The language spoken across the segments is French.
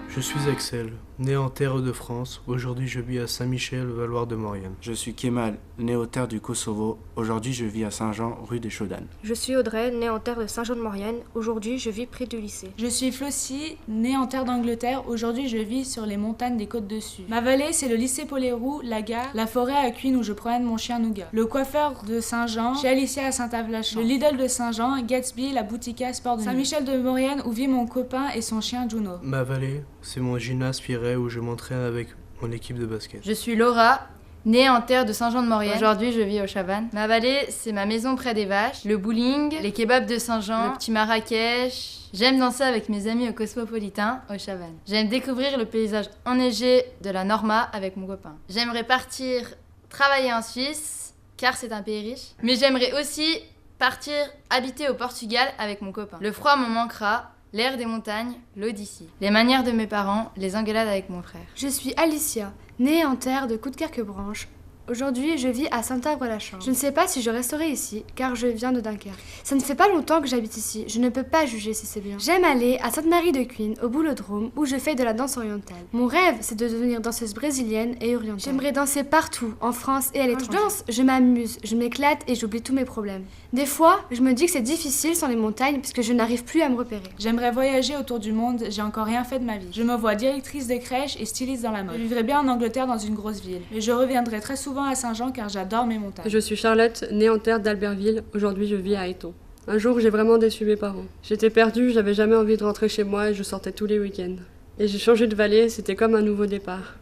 Je suis Axel, né en terre de France. Aujourd'hui, je vis à Saint-Michel, Valoir-de-Maurienne. Je suis Kemal, né aux terres du Kosovo. Aujourd'hui, je vis à Saint-Jean, rue des Chaudanes. Je suis Audrey, née en terre de Saint-Jean-de-Maurienne. Aujourd'hui, je vis près du lycée. Je suis Flossie, née en terre d'Angleterre. Aujourd'hui, je vis sur les montagnes des Côtes-Dessus. Ma vallée, c'est le lycée Paul-Héroux, la gare, la forêt à Cuines où je promène mon chien Nougat. Le coiffeur de Saint-Jean, chez Alicia à Saint-Ave-la-Champ. Le Lidl de Saint-Jean, Gatsby, la boutique à Sport de Saint-Michel-de-Maurienne où vit mon copain et son chien Juno. Ma vallée, c'est mon gymnase Piret où je m'entraîne avec mon équipe de basket. Je suis Laura, née en terre de Saint-Jean-de-Maurienne. Aujourd'hui, je vis au Chavannes. Ma vallée, c'est ma maison près des vaches, le bowling, les kebabs de Saint-Jean, le petit Marrakech. J'aime danser avec mes amis au Cosmopolitain, au Chavannes. J'aime découvrir le paysage enneigé de la Norma avec mon copain. J'aimerais partir travailler en Suisse, car c'est un pays riche. Mais j'aimerais aussi partir habiter au Portugal avec mon copain. Le froid me manquera. L'air des montagnes, l'eau d'ici. Les manières de mes parents, les engueulades avec mon frère. Je suis Alicia, née en terre de Coudekerque-Branche. Aujourd'hui, je vis à Saint-Ave-la-Champ. Je ne sais pas si je resterai ici, car je viens de Dunkerque. Ça ne fait pas longtemps que j'habite ici, je ne peux pas juger si c'est bien. J'aime aller à Sainte-Marie-de-Cuines, au Boulodrome, où je fais de la danse orientale. Mon rêve, c'est de devenir danseuse brésilienne et orientale. J'aimerais danser partout, en France et à l'étranger. Quand je danse, je m'amuse, je m'éclate et j'oublie tous mes problèmes. Des fois, je me dis que c'est difficile sans les montagnes, puisque je n'arrive plus à me repérer. J'aimerais voyager autour du monde, j'ai encore rien fait de ma vie. Je me vois directrice de crèche et styliste dans la mode. Je vivrais bien en Angleterre dans une grosse ville. Mais je reviendrai très souvent à Saint-Jean car j'adore mes montagnes. Je suis Charlotte, née en terre d'Albertville. Aujourd'hui, je vis à Éton. Un jour, j'ai vraiment déçu mes parents. J'étais perdue, j'avais jamais envie de rentrer chez moi et je sortais tous les week-ends. Et j'ai changé de vallée, c'était comme un nouveau départ.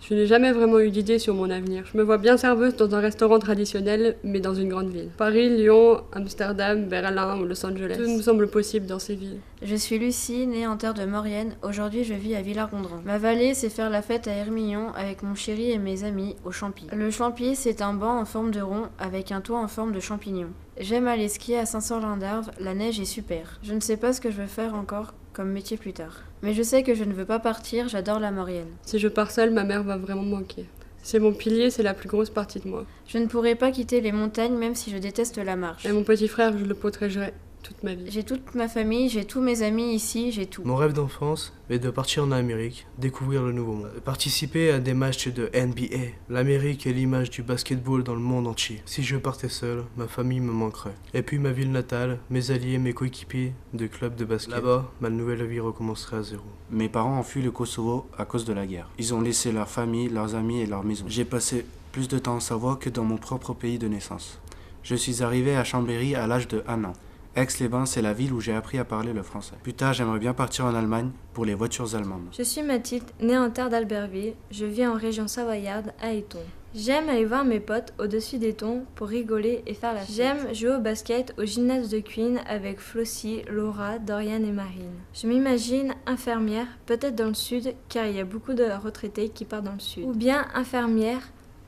Je n'ai jamais vraiment eu d'idée sur mon avenir. Je me vois bien serveuse dans un restaurant traditionnel, mais dans une grande ville. Paris, Lyon, Amsterdam, Berlin ou Los Angeles. Tout me semble possible dans ces villes. Je suis Lucie, née en terre de Maurienne. Aujourd'hui, je vis à Villarondrin. Ma vallée, c'est faire la fête à Hermillon avec mon chéri et mes amis au Champy. Le Champy, c'est un banc en forme de rond avec un toit en forme de champignon. J'aime aller skier à Saint-Saulin-d'Arve, la neige est super. Je ne sais pas ce que je veux faire encore comme métier plus tard. Mais je sais que je ne veux pas partir, j'adore la Maurienne. Si je pars seule, ma mère va vraiment me manquer. C'est mon pilier, c'est la plus grosse partie de moi. Je ne pourrais pas quitter les montagnes même si je déteste la marche. Et mon petit frère, je le protégerai toute ma vie. J'ai toute ma famille, j'ai tous mes amis ici, j'ai tout. Mon rêve d'enfance est de partir en Amérique, découvrir le nouveau monde. Participer à des matchs de NBA. L'Amérique est l'image du basketball dans le monde entier. Si je partais seul, ma famille me manquerait. Et puis ma ville natale, mes alliés, mes coéquipiers de club de basket. Là-bas, ma nouvelle vie recommencerait à zéro. Mes parents ont fui le Kosovo à cause de la guerre. Ils ont laissé leur famille, leurs amis et leur maison. J'ai passé plus de temps en Savoie que dans mon propre pays de naissance. Je suis arrivé à Chambéry à l'âge de 1 an. Aix-les-Bains, c'est la ville où j'ai appris à parler le français. Plus tard, j'aimerais bien partir en Allemagne pour les voitures allemandes. Je suis Mathilde, née en terre d'Albertville. Je vis en région savoyarde, à Éton. J'aime aller voir mes potes au-dessus d'Éton pour rigoler et faire la fête. J'aime jouer au basket au gymnase de Cuines avec Flossie, Laura, Dorian et Marine. Je m'imagine infirmière, peut-être dans le sud, car il y a beaucoup de retraités qui partent dans le sud. Ou bien infirmière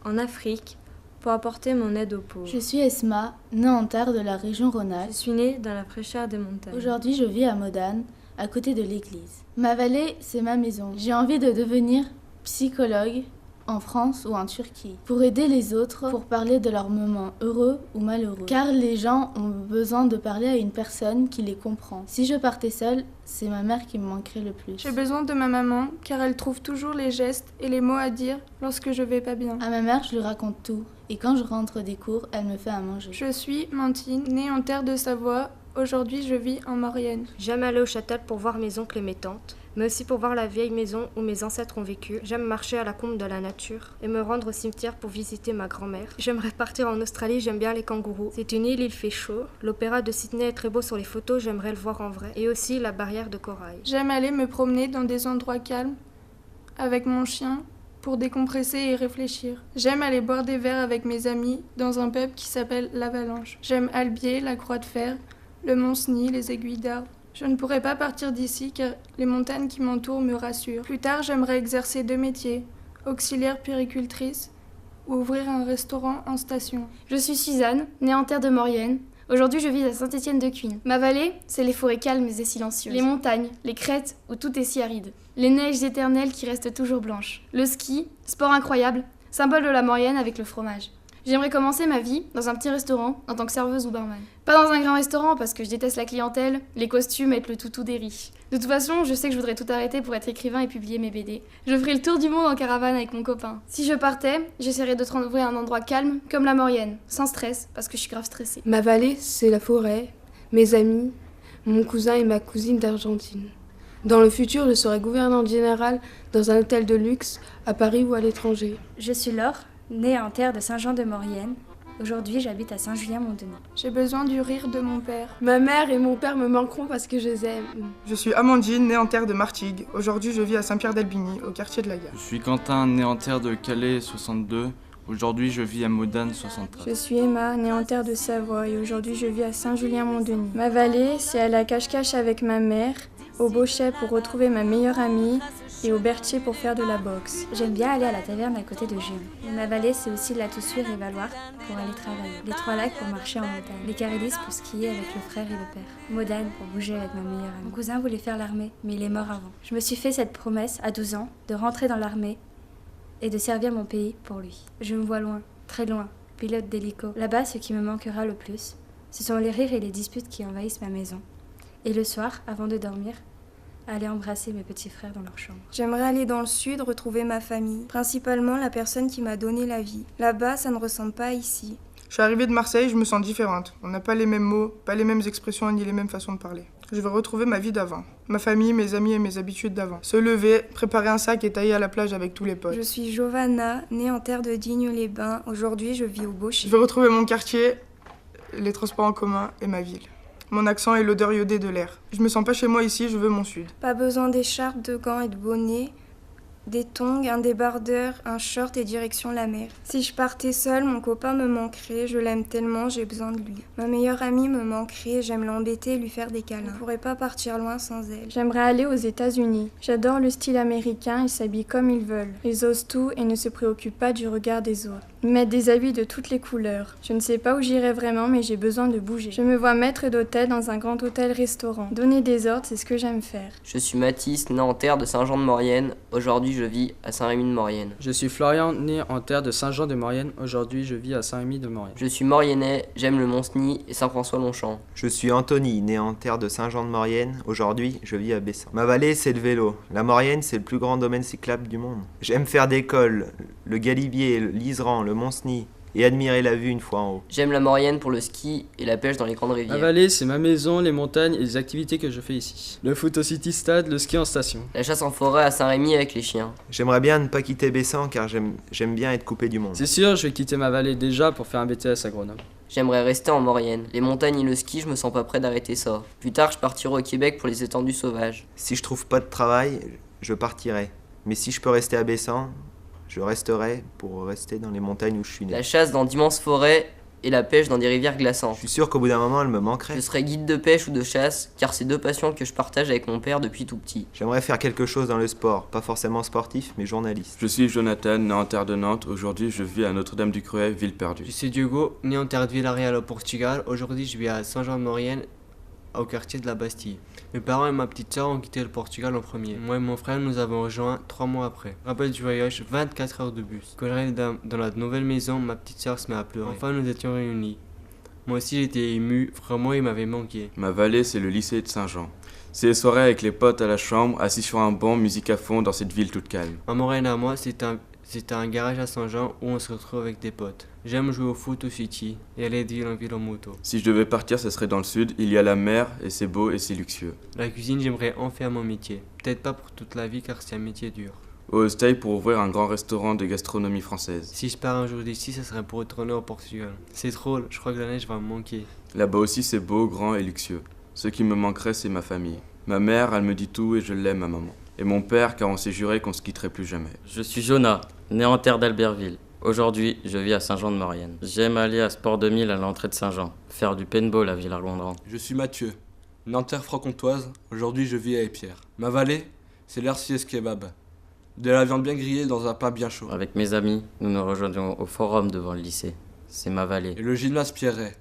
en Afrique, pour apporter mon aide aux pauvres. Je suis Esma, née en terre de la région Rhône-Alpes. Je suis née dans la fraîcheur des montagnes. Aujourd'hui, je vis à Modane, à côté de l'église. Ma vallée, c'est ma maison. J'ai envie de devenir psychologue en France ou en Turquie, pour aider les autres, pour parler de leurs moments heureux ou malheureux. Car les gens ont besoin de parler à une personne qui les comprend. Si je partais seule, c'est ma mère qui me manquerait le plus. J'ai besoin de ma maman, car elle trouve toujours les gestes et les mots à dire lorsque je vais pas bien. À ma mère, je lui raconte tout, et quand je rentre des cours, elle me fait à manger. Je suis Mantine, née en terre de Savoie. Aujourd'hui, je vis en Maurienne. J'aime aller au Châtel pour voir mes oncles et mes tantes, mais aussi pour voir la vieille maison où mes ancêtres ont vécu. J'aime marcher à la combe de la nature et me rendre au cimetière pour visiter ma grand-mère. J'aimerais partir en Australie, j'aime bien les kangourous. C'est une île, il fait chaud. L'opéra de Sydney est très beau sur les photos, j'aimerais le voir en vrai. Et aussi la barrière de corail. J'aime aller me promener dans des endroits calmes avec mon chien pour décompresser et réfléchir. J'aime aller boire des verres avec mes amis dans un pub qui s'appelle l'Avalanche. J'aime Albier, la Croix de Fer, le Mont-Cenis, les aiguilles d'arbre. Je ne pourrais pas partir d'ici car les montagnes qui m'entourent me rassurent. Plus tard, j'aimerais exercer 2 métiers, auxiliaire puéricultrice ou ouvrir un restaurant en station. Je suis Suzanne, née en terre de Maurienne. Aujourd'hui, je vis à Saint-Étienne-de-Cuines. Ma vallée, c'est les forêts calmes et silencieuses. Les montagnes, les crêtes où tout est si aride. Les neiges éternelles qui restent toujours blanches. Le ski, sport incroyable, symbole de la Maurienne avec le fromage. J'aimerais commencer ma vie dans un petit restaurant en tant que serveuse ou barman. Pas dans un grand restaurant parce que je déteste la clientèle, les costumes et être le toutou des riches. De toute façon, je sais que je voudrais tout arrêter pour être écrivain et publier mes BD. Je ferais le tour du monde en caravane avec mon copain. Si je partais, j'essaierais de trouver un endroit calme, comme la Maurienne, sans stress, parce que je suis grave stressée. Ma vallée, c'est la forêt, mes amis, mon cousin et ma cousine d'Argentine. Dans le futur, je serai gouvernante générale dans un hôtel de luxe, à Paris ou à l'étranger. Je suis Laure, née en terre de Saint-Jean-de-Maurienne. Aujourd'hui, j'habite à Saint-Julien-Mont-Denis. J'ai besoin du rire de mon père. Ma mère et mon père me manqueront parce que je les aime. Je suis Amandine, née en terre de Martigues. Aujourd'hui, je vis à Saint-Pierre-d'Albigny, au quartier de la Gare. Je suis Quentin, né en terre de Calais, 62. Aujourd'hui, je vis à Modane, 73. Je suis Emma, née en terre de Savoie, et aujourd'hui, je vis à Saint-Julien-Mont-Denis. Ma vallée, c'est à la cache-cache avec ma mère, au Beauchet pour retrouver ma meilleure amie, et au Berthier pour faire de la boxe. J'aime bien aller à la taverne à côté de Gien. Ma vallée, c'est aussi la Toussuire et Valoir pour aller travailler. Les Trois Lacs pour marcher en montagne. Les Carélis pour skier avec le frère et le père. Modane pour bouger avec ma meilleure amie. Mon cousin voulait faire l'armée, mais il est mort avant. Je me suis fait cette promesse à 12 ans de rentrer dans l'armée et de servir mon pays pour lui. Je me vois loin, très loin, pilote d'hélico. Là-bas, ce qui me manquera le plus, ce sont les rires et les disputes qui envahissent ma maison. Et le soir, avant de dormir, aller embrasser mes petits frères dans leur chambre. J'aimerais aller dans le sud retrouver ma famille, principalement la personne qui m'a donné la vie. Là-bas, ça ne ressemble pas à ici. Je suis arrivée de Marseille, je me sens différente. On n'a pas les mêmes mots, pas les mêmes expressions ni les mêmes façons de parler. Je veux retrouver ma vie d'avant. Ma famille, mes amis et mes habitudes d'avant. Se lever, préparer un sac et tailler à la plage avec tous les potes. Je suis Giovanna, née en terre de Digne-les-Bains. Aujourd'hui, je vis au Beauchet. Je veux retrouver mon quartier, les transports en commun et ma ville. Mon accent et l'odeur iodée de l'air. Je me sens pas chez moi ici, je veux mon sud. Pas besoin d'écharpes, de gants et de bonnets, des tongs, un débardeur, un short et direction la mer. Si je partais seule, mon copain me manquerait, je l'aime tellement, j'ai besoin de lui. Ma meilleure amie me manquerait, j'aime l'embêter et lui faire des câlins. Je pourrais pas partir loin sans elle. J'aimerais aller aux États-Unis. J'adore le style américain, ils s'habillent comme ils veulent. Ils osent tout et ne se préoccupent pas du regard des autres. Ils mettent des habits de toutes les couleurs. Je ne sais pas où j'irai vraiment, mais j'ai besoin de bouger. Je me vois maître d'hôtel dans un grand hôtel-restaurant. Donner des ordres, c'est ce que j'aime faire. Je suis Mathis, né en terre de Saint-Jean-de-Maurienne. Aujourd'hui, je vis à Saint-Rémy-de-Maurienne. Je suis Florian, né en terre de Saint-Jean-de-Maurienne. Aujourd'hui, je vis à Saint-Rémy-de-Maurienne. Je suis Mauriennais, j'aime le Mont-Cenis et Saint-François-Longchamp. Je suis Anthony, né en terre de Saint-Jean-de-Maurienne. Aujourd'hui, je vis à Bessin. Ma vallée, c'est le vélo. La Maurienne, c'est le plus grand domaine cyclable du monde. J'aime faire des cols, le Galibier, l'Iseran, le Mont-Cenis, et admirer la vue une fois en haut. J'aime la Maurienne pour le ski et la pêche dans les grandes rivières. Ma vallée, c'est ma maison, les montagnes et les activités que je fais ici. Le foot au City Stade, le ski en station. La chasse en forêt à Saint-Rémy avec les chiens. J'aimerais bien ne pas quitter Bessan car j'aime bien être coupé du monde. C'est sûr, je vais quitter ma vallée déjà pour faire un BTS à Grenoble. J'aimerais rester en Maurienne. Les montagnes et le ski, je me sens pas prêt d'arrêter ça. Plus tard, je partirai au Québec pour les étendues sauvages. Si je trouve pas de travail, je partirai. Mais si je peux rester à Bessan, je resterai pour rester dans les montagnes où je suis né. La chasse dans d'immenses forêts et la pêche dans des rivières glaçantes. Je suis sûr qu'au bout d'un moment, elle me manquerait. Je serai guide de pêche ou de chasse, car c'est deux passions que je partage avec mon père depuis tout petit. J'aimerais faire quelque chose dans le sport, pas forcément sportif, mais journaliste. Je suis Jonathan, né en terre de Nantes. Aujourd'hui, je vis à Notre-Dame-du-Cruet, ville perdue. Je suis Diogo, né en terre de Villarreal au Portugal. Aujourd'hui, je vis à Saint-Jean-de-Maurienne, au quartier de la Bastille. Mes parents et ma petite sœur ont quitté le Portugal en premier. Moi et mon frère, nous avons rejoint 3 mois après. Rappel du voyage, 24 heures de bus. Quand j'arrive dans la nouvelle maison, ma petite sœur se met à pleurer. Enfin, nous étions réunis. Moi aussi, j'étais ému. Vraiment, il m'avait manqué. Ma vallée, c'est le lycée de Saint-Jean. C'est les soirées avec les potes à la chambre, assis sur un banc, musique à fond dans cette ville toute calme. En Maurienne à moi, c'était un garage à Saint-Jean où on se retrouve avec des potes. J'aime jouer au foot au City et aller de ville en ville en moto. Si je devais partir, ce serait dans le sud. Il y a la mer et c'est beau et c'est luxueux. La cuisine, j'aimerais en faire mon métier. Peut-être pas pour toute la vie car c'est un métier dur. Au Hostel pour ouvrir un grand restaurant de gastronomie française. Si je pars un jour d'ici, ça serait pour retourner au Portugal. C'est drôle, je crois que la neige va me manquer. Là-bas aussi, c'est beau, grand et luxueux. Ce qui me manquerait, c'est ma famille. Ma mère, elle me dit tout et je l'aime, ma maman. Et mon père, car on s'est juré qu'on se quitterait plus jamais. Je suis Jonah, né en terre d'Albertville. Aujourd'hui, je vis à Saint-Jean-de-Maurienne. J'aime aller à Sport 2000 à l'entrée de Saint-Jean, faire du paintball à Villard-Gondran. Je suis Mathieu, né en terre franc-comtoise. Aujourd'hui, je vis à Épierre. Ma vallée, c'est l'RCS Kebab. De la viande bien grillée dans un pain bien chaud. Avec mes amis, nous nous rejoignons au forum devant le lycée. C'est ma vallée. Et le gymnase Pierret.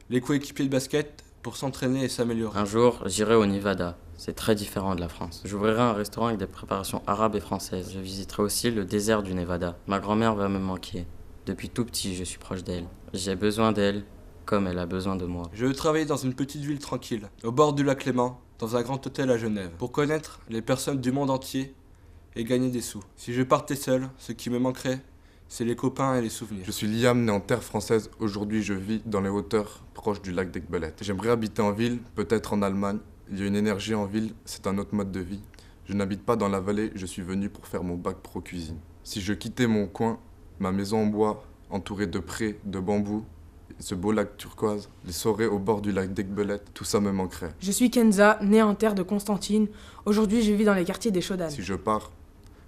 Les coéquipiers de basket pour s'entraîner et s'améliorer. Un jour, j'irai au Nevada. C'est très différent de la France. J'ouvrirai un restaurant avec des préparations arabes et françaises. Je visiterai aussi le désert du Nevada. Ma grand-mère va me manquer. Depuis tout petit, je suis proche d'elle. J'ai besoin d'elle comme elle a besoin de moi. Je veux travailler dans une petite ville tranquille, au bord du lac Léman, dans un grand hôtel à Genève, pour connaître les personnes du monde entier et gagner des sous. Si je partais seul, ce qui me manquerait, c'est les copains et les souvenirs. Je suis Liam, né en terre française. Aujourd'hui, je vis dans les hauteurs, proches du lac d'Aiguebelette. J'aimerais habiter en ville, peut-être en Allemagne. Il y a une énergie en ville, c'est un autre mode de vie. Je n'habite pas dans la vallée, je suis venu pour faire mon bac pro cuisine. Si je quittais mon coin, ma maison en bois, entourée de prés, de bambous, ce beau lac turquoise, les soirées au bord du lac d'Aiguebelette, tout ça me manquerait. Je suis Kenza, né en terre de Constantine. Aujourd'hui, je vis dans les quartiers des Chaudanes. Si je pars,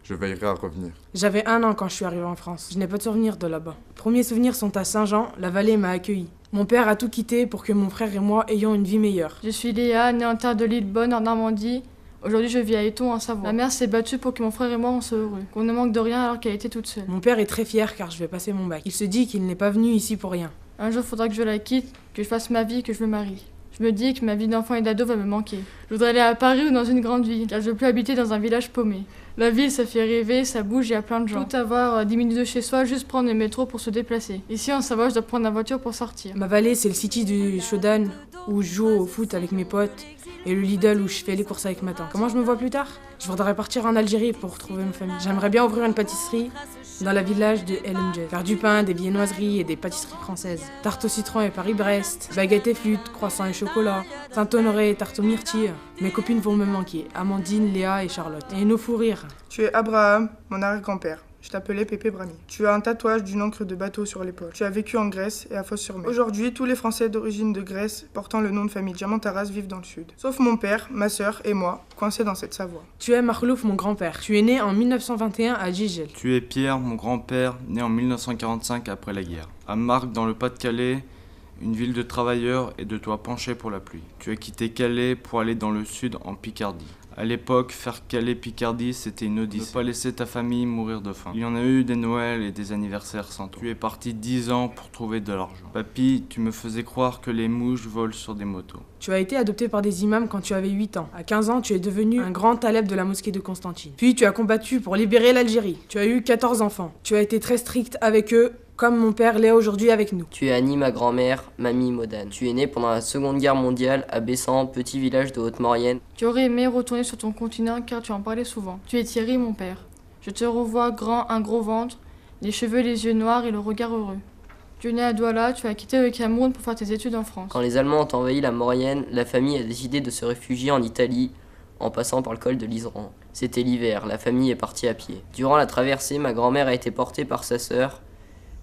je veillerai à revenir. J'avais 1 an quand je suis arrivé en France. Je n'ai pas de souvenirs de là-bas. Les premiers souvenirs sont à Saint-Jean, la vallée m'a accueilli. Mon père a tout quitté pour que mon frère et moi ayons une vie meilleure. Je suis Léa, née en terre de Lillebonne en Normandie. Aujourd'hui, je vis à Éton en Savoie. Ma mère s'est battue pour que mon frère et moi on soit heureux, qu'on ne manque de rien alors qu'elle était toute seule. Mon père est très fier car je vais passer mon bac. Il se dit qu'il n'est pas venu ici pour rien. Un jour, faudra que je la quitte, que je fasse ma vie, que je me marie. Je me dis que ma vie d'enfant et d'ado va me manquer. Je voudrais aller à Paris ou dans une grande ville, car je veux plus habiter dans un village paumé. La ville, ça fait rêver, ça bouge, il y a plein de gens. Tout avoir 10 minutes de chez soi, juste prendre le métro pour se déplacer. Ici, en Savoie, je dois prendre la voiture pour sortir. Ma vallée, c'est le city du Shodan, où je joue au foot avec mes potes, et le Lidl où je fais les courses avec ma tante. Comment je me vois plus tard? Je voudrais partir en Algérie pour retrouver ma famille. J'aimerais bien ouvrir une pâtisserie dans la village de El Mdjed. Faire du pain, des viennoiseries et des pâtisseries françaises. Tarte au citron et Paris-Brest, baguettes et flûtes, croissants et chocolat, Saint-Honoré et tarte aux myrtilles. Mes copines vont me manquer, Amandine, Léa et Charlotte. Et nos fous rires. Tu es Abraham, mon arrière-grand-père. Je t'appelais Pépé Brami. Tu as un tatouage d'une encre de bateau sur l'épaule. Tu as vécu en Grèce et à Fos-sur-Mer. Aujourd'hui, tous les Français d'origine de Grèce portant le nom de famille Diamantaras vivent dans le sud. Sauf mon père, ma sœur et moi, coincés dans cette Savoie. Tu es Marlouf, mon grand-père. Tu es né en 1921 à Gigel. Tu es Pierre, mon grand-père, né en 1945 après la guerre. À Marcq, dans le Pas-de-Calais, une ville de travailleurs et de toits penchés pour la pluie. Tu as quitté Calais pour aller dans le sud en Picardie. À l'époque, faire Calais-Picardie, c'était une odyssée. Ne pas laisser ta famille mourir de faim. Il y en a eu des Noëls et des anniversaires sans toi. Tu es parti 10 ans pour trouver de l'argent. Papy, tu me faisais croire que les mouches volent sur des motos. Tu as été adopté par des imams quand tu avais 8 ans. À 15 ans, tu es devenu un grand taleb de la mosquée de Constantine. Puis tu as combattu pour libérer l'Algérie. Tu as eu 14 enfants. Tu as été très strict avec eux, comme mon père l'est aujourd'hui avec nous. Tu es Annie, ma grand-mère, mamie Modane. Tu es née pendant la Seconde Guerre mondiale à Bessan, petit village de Haute-Maurienne. Tu aurais aimé retourner sur ton continent car tu en parlais souvent. Tu es Thierry, mon père. Je te revois grand, un gros ventre, les cheveux, les yeux noirs et le regard heureux. Tu es né à Douala, tu as quitté le Cameroun pour faire tes études en France. Quand les Allemands ont envahi la Maurienne, la famille a décidé de se réfugier en Italie en passant par le col de l'Iseran. C'était l'hiver, la famille est partie à pied. Durant la traversée, ma grand-mère a été portée par sa sœur,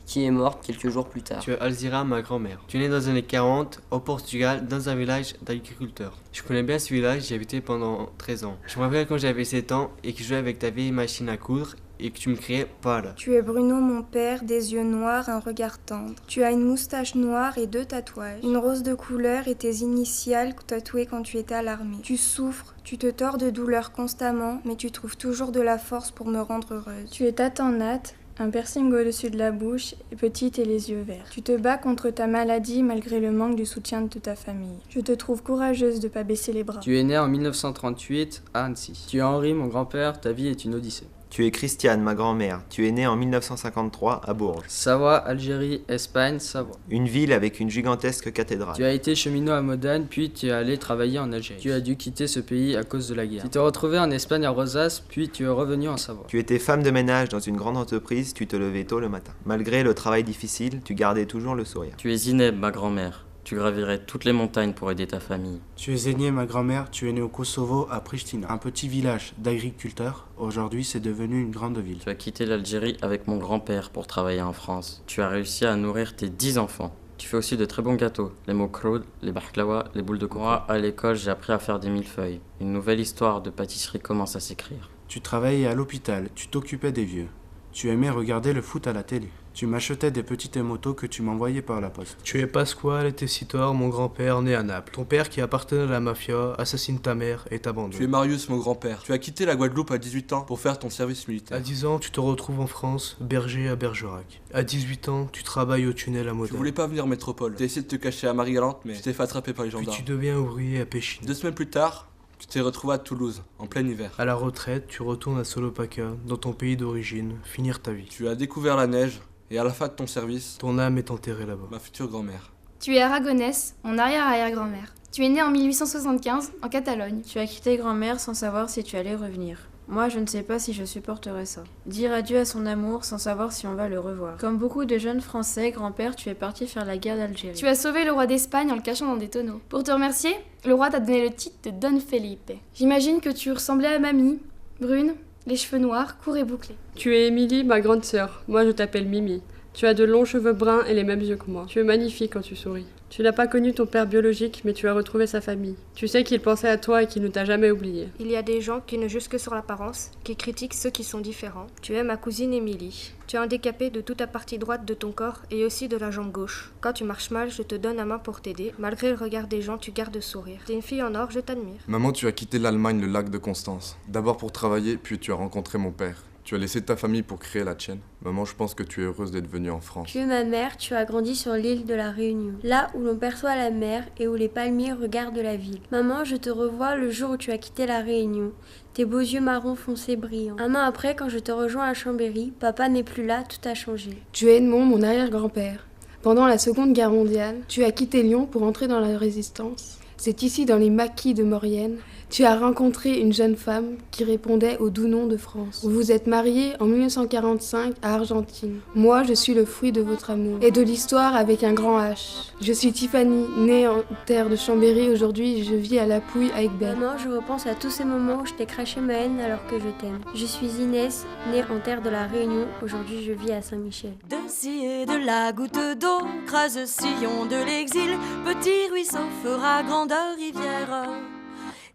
qui est morte quelques jours plus tard. Tu es Alzira, ma grand-mère. Tu es née dans les années 40, au Portugal, dans un village d'agriculteurs. Je connais bien ce village, j'y habitais pendant 13 ans. Je me rappelle quand j'avais 7 ans et que je jouais avec ta vieille machine à coudre et que tu me criais « Paul ». Tu es Bruno, mon père, des yeux noirs, un regard tendre. Tu as une moustache noire et 2 tatouages. Une rose de couleur et tes initiales tatouées quand tu étais à l'armée. Tu souffres, tu te tords de douleur constamment, mais tu trouves toujours de la force pour me rendre heureuse. Tu es Tata Nat, un piercing au-dessus de la bouche, petite et les yeux verts. Tu te bats contre ta maladie malgré le manque du soutien de ta famille. Je te trouve courageuse de pas baisser les bras. Tu es né en 1938 à Annecy. Tu es Henri, mon grand-père, ta vie est une odyssée. Tu es Christiane, ma grand-mère. Tu es née en 1953 à Bourges. Savoie, Algérie, Espagne, Savoie. Une ville avec une gigantesque cathédrale. Tu as été cheminot à Modane, puis tu es allé travailler en Algérie. Tu as dû quitter ce pays à cause de la guerre. Tu t'es retrouvé en Espagne à Rosas, puis tu es revenu en Savoie. Tu étais femme de ménage dans une grande entreprise, tu te levais tôt le matin. Malgré le travail difficile, tu gardais toujours le sourire. Tu es Zineb, ma grand-mère. Tu gravirais toutes les montagnes pour aider ta famille. Tu es Zénier, ma grand-mère, tu es né au Kosovo, à Pristina, un petit village d'agriculteurs. Aujourd'hui, c'est devenu une grande ville. Tu as quitté l'Algérie avec mon grand-père pour travailler en France. Tu as réussi à nourrir tes 10 enfants. Tu fais aussi de très bons gâteaux, les mokroud, les baklawa, les boules de coco. Moi, à l'école, j'ai appris à faire des millefeuilles. Une nouvelle histoire de pâtisserie commence à s'écrire. Tu travaillais à l'hôpital, tu t'occupais des vieux. Tu aimais regarder le foot à la télé. Tu m'achetais des petites motos que tu m'envoyais par la poste. Tu es Pasquale Tessitor, mon grand-père, né à Naples. Ton père, qui appartenait à la mafia, assassine ta mère et t'abandonne. Tu es Marius, mon grand-père. Tu as quitté la Guadeloupe à 18 ans pour faire ton service militaire. À 10 ans, tu te retrouves en France, berger à Bergerac. À 18 ans, tu travailles au tunnel à Modane. Tu voulais pas venir en métropole. Tu as essayé de te cacher à Marie-Galante, mais tu t'es fait attraper par les gendarmes. Puis tu deviens ouvrier à Péchine. 2 semaines plus tard, tu t'es retrouvé à Toulouse, en plein hiver. À la retraite, tu retournes à Solopaca, dans ton pays d'origine, finir ta vie. Tu as découvert la neige Et à la fin de ton service, ton âme est enterrée là-bas. Ma future grand-mère. Tu es aragonaise, mon arrière-arrière-grand-mère. Tu es née en 1875 en Catalogne. Tu as quitté grand-mère sans savoir si tu allais revenir. Moi, je ne sais pas si je supporterai ça. Dire adieu à son amour sans savoir si on va le revoir. Comme beaucoup de jeunes Français, grand-père, tu es parti faire la guerre d'Algérie. Tu as sauvé le roi d'Espagne en le cachant dans des tonneaux. Pour te remercier, le roi t'a donné le titre de Don Felipe. J'imagine que tu ressemblais à mamie, brune, les cheveux noirs, courts et bouclés. Tu es Émilie, ma grande sœur. Moi, je t'appelle Mimi. Tu as de longs cheveux bruns et les mêmes yeux que moi. Tu es magnifique quand tu souris. Tu n'as pas connu ton père biologique, mais tu as retrouvé sa famille. Tu sais qu'il pensait à toi et qu'il ne t'a jamais oublié. Il y a des gens qui ne jugent que sur l'apparence, qui critiquent ceux qui sont différents. Tu es ma cousine Émilie. Tu es handicapée de toute ta partie droite de ton corps et aussi de la jambe gauche. Quand tu marches mal, je te donne la main pour t'aider. Malgré le regard des gens, tu gardes le sourire. T'es une fille en or, je t'admire. Maman, tu as quitté l'Allemagne, le lac de Constance. D'abord pour travailler, puis tu as rencontré mon père. Tu as laissé ta famille pour créer la tienne. Maman, je pense que tu es heureuse d'être venue en France. Tu es ma mère, tu as grandi sur l'île de la Réunion, là où l'on perçoit la mer et où les palmiers regardent la ville. Maman, je te revois le jour où tu as quitté la Réunion. Tes beaux yeux marron foncé brillants. Un an après, quand je te rejoins à Chambéry, papa n'est plus là, tout a changé. Tu es Edmond, mon arrière-grand-père. Pendant la Seconde Guerre mondiale, tu as quitté Lyon pour entrer dans la Résistance. C'est ici, dans les maquis de Maurienne, tu as rencontré une jeune femme qui répondait au doux nom de France. Vous vous êtes mariés en 1945 à Argentine. Moi, je suis le fruit de votre amour et de l'histoire avec un grand H. Je suis Tiffany, née en terre de Chambéry. Aujourd'hui, je vis à La Pouille avec Ben. Maman, je repense à tous ces moments où je t'ai craché ma haine alors que je t'aime. Je suis Inès, née en terre de la Réunion. Aujourd'hui, je vis à Saint-Michel. De ci et de la goutte d'eau, crase sillon de l'exil, petit ruisseau fera grandeur rivière.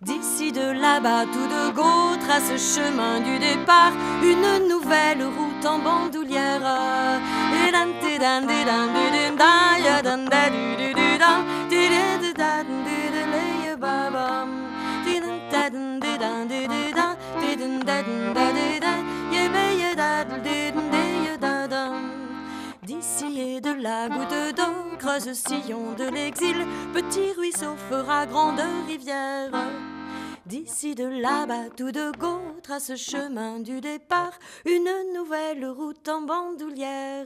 D'ici de là-bas tout de go, trace chemin du départ, une nouvelle route en bandoulière. D'ici et de la goutte d'eau, creuse sillon de l'exil, petit ruisseau fera grande rivière. D'ici de là-bas tout de go, trace chemin du départ, une nouvelle route en bandoulière.